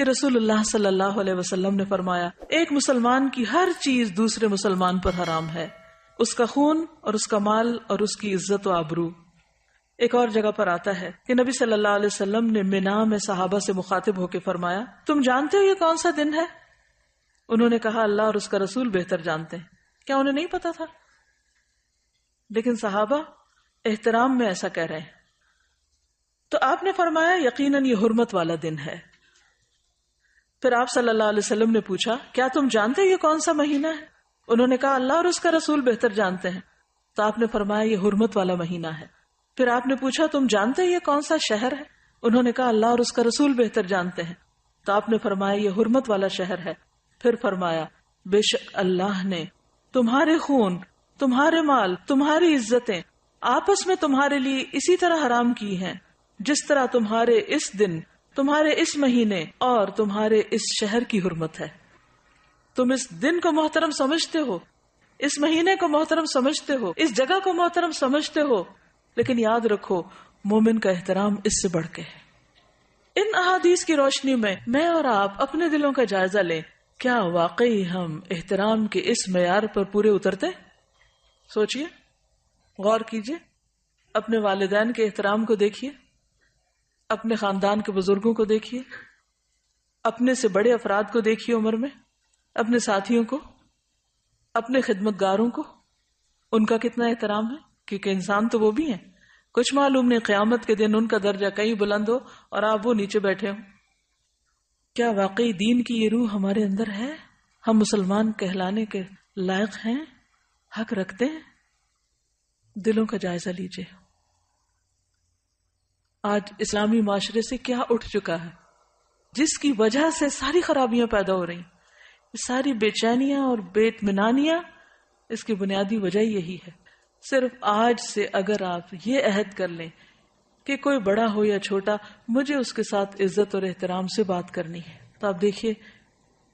کہ رسول اللہ صلی اللہ علیہ وسلم نے فرمایا ایک مسلمان کی ہر چیز دوسرے مسلمان پر حرام ہے، اس کا خون اور اس کا مال اور اس کی عزت و آبرو۔ ایک اور جگہ پر آتا ہے کہ نبی صلی اللہ علیہ وسلم نے منا میں صحابہ سے مخاطب ہو کے فرمایا تم جانتے ہو یہ کون سا دن ہے؟ انہوں نے کہا اللہ اور اس کا رسول بہتر جانتے ہیں۔ کیا انہیں نہیں پتا تھا؟ لیکن صحابہ احترام میں ایسا کہہ رہے ہیں، تو آپ نے فرمایا یقیناً یہ حرمت والا دن ہے۔ پھر آپ صلی اللہ علیہ وسلم نے پوچھا کیا تم جانتے ہو یہ کون سا مہینہ ہے؟ انہوں نے کہا اللہ اور اس کا رسول بہتر جانتے ہیں۔ تو آپ نے فرمایا یہ حرمت والا مہینہ ہے۔ پھر آپ نے پوچھا تم جانتے ہو یہ کون سا شہر ہے؟ انہوں نے کہا اللہ اور اس کا رسول بہتر جانتے ہیں۔ تو آپ نے فرمایا یہ حرمت والا شہر ہے۔ پھر فرمایا بے شک اللہ نے تمہارے خون، تمہارے مال، تمہاری عزتیں آپس میں تمہارے لیے اسی طرح حرام کی ہیں جس طرح تمہارے اس دن، تمہارے اس مہینے اور تمہارے اس شہر کی حرمت ہے۔ تم اس دن کو محترم سمجھتے ہو، اس مہینے کو محترم سمجھتے ہو، اس جگہ کو محترم سمجھتے ہو، لیکن یاد رکھو مومن کا احترام اس سے بڑھ کے ہے۔ ان احادیث کی روشنی میں اور آپ اپنے دلوں کا جائزہ لیں، کیا واقعی ہم احترام کے اس معیار پر پورے اترتے؟ سوچئے، غور کیجئے، اپنے والدین کے احترام کو دیکھیے، اپنے خاندان کے بزرگوں کو دیکھیے، اپنے سے بڑے افراد کو دیکھیے عمر میں، اپنے ساتھیوں کو، اپنے خدمتگاروں کو، ان کا کتنا احترام ہے؟ کیونکہ انسان تو وہ بھی ہیں، کچھ معلوم نہیں قیامت کے دن ان کا درجہ کہیں بلند ہو اور آپ وہ نیچے بیٹھے ہوں۔ کیا واقعی دین کی یہ روح ہمارے اندر ہے؟ ہم مسلمان کہلانے کے لائق ہیں؟ حق رکھتے ہیں؟ دلوں کا جائزہ لیجئے۔ آج اسلامی معاشرے سے کیا اٹھ چکا ہے جس کی وجہ سے ساری خرابیاں پیدا ہو رہی، ساری بے چینیاں اور بے اطمینانیاں، اس کی بنیادی وجہ یہی ہے۔ صرف آج سے اگر آپ یہ عہد کر لیں کہ کوئی بڑا ہو یا چھوٹا مجھے اس کے ساتھ عزت اور احترام سے بات کرنی ہے، تو آپ دیکھیے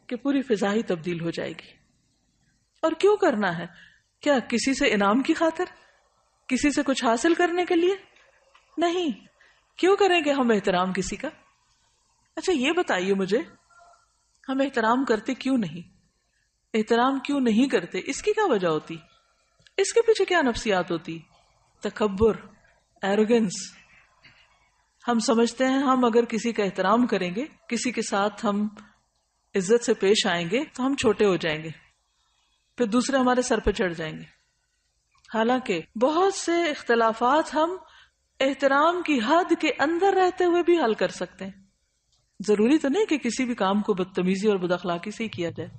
کہ پوری فضا ہی تبدیل ہو جائے گی۔ اور کیوں کرنا ہے؟ کیا کسی سے انعام کی خاطر؟ کسی سے کچھ حاصل کرنے کے لیے؟ نہیں۔ کیوں کریں گے ہم احترام کسی کا؟ اچھا یہ بتائیے مجھے، ہم احترام کرتے کیوں نہیں؟ احترام کیوں نہیں کرتے؟ اس کی کیا وجہ ہوتی؟ اس کے پیچھے کیا نفسیات ہوتی؟ تکبر، ایروگنس۔ ہم سمجھتے ہیں ہم اگر کسی کا احترام کریں گے، کسی کے ساتھ ہم عزت سے پیش آئیں گے تو ہم چھوٹے ہو جائیں گے، پھر دوسرے ہمارے سر پہ چڑھ جائیں گے۔ حالانکہ بہت سے اختلافات ہم احترام کی حد کے اندر رہتے ہوئے بھی حل کر سکتے ہیں۔ ضروری تو نہیں کہ کسی بھی کام کو بدتمیزی اور بد اخلاقی سے ہی کیا جائے۔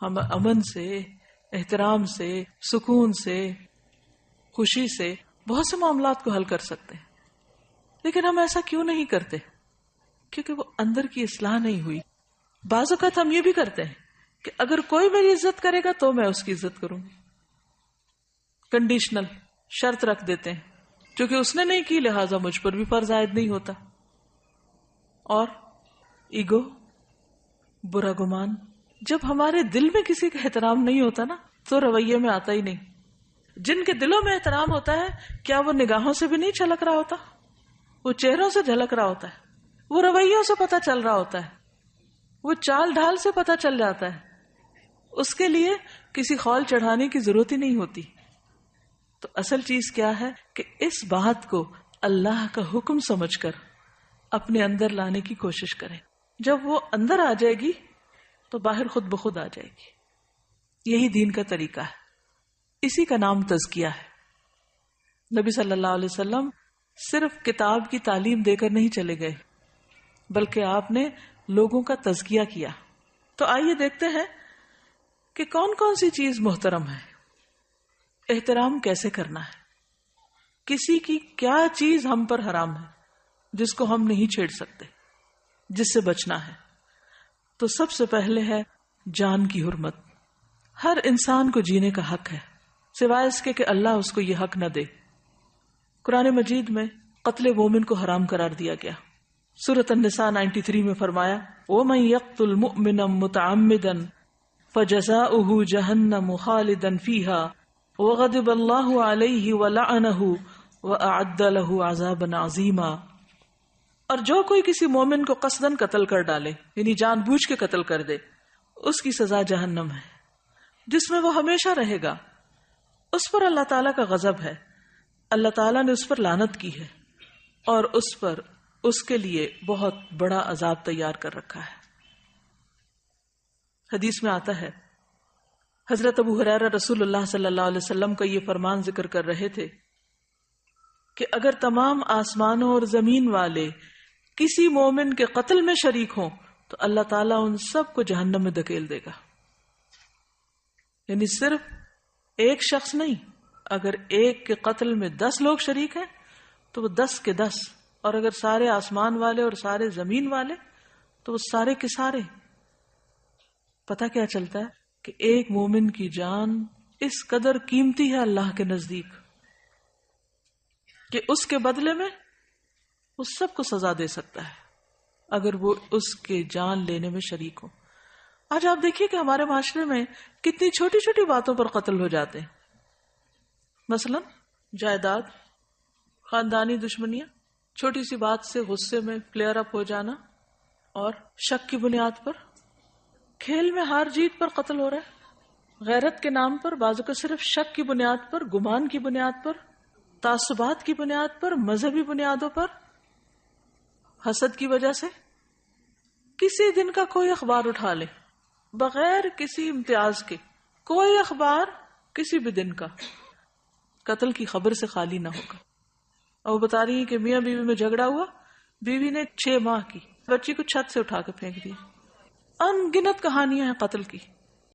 ہم امن سے، احترام سے، سکون سے، خوشی سے بہت سے معاملات کو حل کر سکتے ہیں، لیکن ہم ایسا کیوں نہیں کرتے؟ کیونکہ وہ اندر کی اصلاح نہیں ہوئی۔ بعض اوقات ہم یہ بھی کرتے ہیں کہ اگر کوئی میری عزت کرے گا تو میں اس کی عزت کروں گی، کنڈیشنل شرط رکھ دیتے ہیں، کیونکہ اس نے نہیں کی لہٰذا مجھ پر بھی فرض عائد نہیں ہوتا۔ اور ایگو، برا گمان، جب ہمارے دل میں کسی کا احترام نہیں ہوتا نا تو رویے میں آتا ہی نہیں۔ جن کے دلوں میں احترام ہوتا ہے کیا وہ نگاہوں سے بھی نہیں چھلک رہا ہوتا؟ وہ چہروں سے جھلک رہا ہوتا ہے، وہ رویوں سے پتہ چل رہا ہوتا ہے، وہ چال ڈھال سے پتہ چل جاتا ہے۔ اس کے لیے کسی خول چڑھانے کی ضرورت ہی نہیں ہوتی۔ تو اصل چیز کیا ہے کہ اس بات کو اللہ کا حکم سمجھ کر اپنے اندر لانے کی کوشش کریں۔ جب وہ اندر آ جائے گی تو باہر خود بخود آ جائے گی۔ یہی دین کا طریقہ ہے، اسی کا نام تزکیہ ہے۔ نبی صلی اللہ علیہ وسلم صرف کتاب کی تعلیم دے کر نہیں چلے گئے، بلکہ آپ نے لوگوں کا تزکیہ کیا۔ تو آئیے دیکھتے ہیں کہ کون کون سی چیز محترم ہے، احترام کیسے کرنا ہے، کسی کی کیا چیز ہم پر حرام ہے جس کو ہم نہیں چھیڑ سکتے، جس سے بچنا ہے۔ تو سب سے پہلے ہے جان کی حرمت۔ ہر انسان کو جینے کا حق ہے، سوائے اس کے کہ اللہ اس کو یہ حق نہ دے۔ قرآن مجید میں قتل مومن کو حرام قرار دیا گیا۔ سورۃ النساء 93 میں فرمایا وَمَن يَقْتُلْ مُؤْمِنًا مُتَعَمِّدًا فَجَزَاؤُهُ جَهَنَّمُ خَالِدًا فِيهَا وَغَضِبَ اللَّهُ عَلَيْهِ وَلَعَنَهُ وَأَعَدَّ لَهُ عَذَابًا عَظِيمًا۔ اور جو کوئی کسی مومن کو قصدن قتل کر ڈالے، یعنی جان بوجھ کے قتل کر دے، اس کی سزا جہنم ہے، جس میں وہ ہمیشہ رہے گا۔ اس پر اللہ تعالیٰ کا غضب ہے، اللہ تعالیٰ نے اس پر لعنت کی ہے، اور اس پر اس کے لیے بہت بڑا عذاب تیار کر رکھا ہے۔ حدیث میں آتا ہے، حضرت ابو ہریرہ رسول اللہ صلی اللہ علیہ وسلم کا یہ فرمان ذکر کر رہے تھے کہ اگر تمام آسمانوں اور زمین والے کسی مومن کے قتل میں شریک ہوں تو اللہ تعالیٰ ان سب کو جہنم میں دھکیل دے گا۔ یعنی صرف ایک شخص نہیں، اگر ایک کے قتل میں 10 لوگ شریک ہیں تو وہ 10 کے 10، اور اگر سارے آسمان والے اور سارے زمین والے تو وہ سارے کے سارے۔ پتہ کیا چلتا ہے کہ ایک مومن کی جان اس قدر قیمتی ہے اللہ کے نزدیک کہ اس کے بدلے میں وہ سب کو سزا دے سکتا ہے اگر وہ اس کے جان لینے میں شریک ہو۔ آج آپ دیکھیے کہ ہمارے معاشرے میں کتنی چھوٹی چھوٹی باتوں پر قتل ہو جاتے ہیں، مثلا جائیداد، خاندانی دشمنیاں، چھوٹی سی بات سے غصے میں فلیئر اپ ہو جانا، اور شک کی بنیاد پر، کھیل میں ہار جیت پر قتل ہو رہا ہے، غیرت کے نام پر، بعضوں کو صرف شک کی بنیاد پر، گمان کی بنیاد پر، تعصبات کی بنیاد پر، مذہبی بنیادوں پر، حسد کی وجہ سے۔ کسی دن کا کوئی اخبار اٹھا لے بغیر کسی امتیاز کے، کوئی اخبار کسی بھی دن کا قتل کی خبر سے خالی نہ ہوگا۔ اور وہ بتا رہی ہے کہ میاں بیوی میں جھگڑا ہوا، بیوی نے 6 ماہ کی بچی کو چھت سے اٹھا کے پھینک دیا۔ ان گنت کہانیاں ہیں قتل کی۔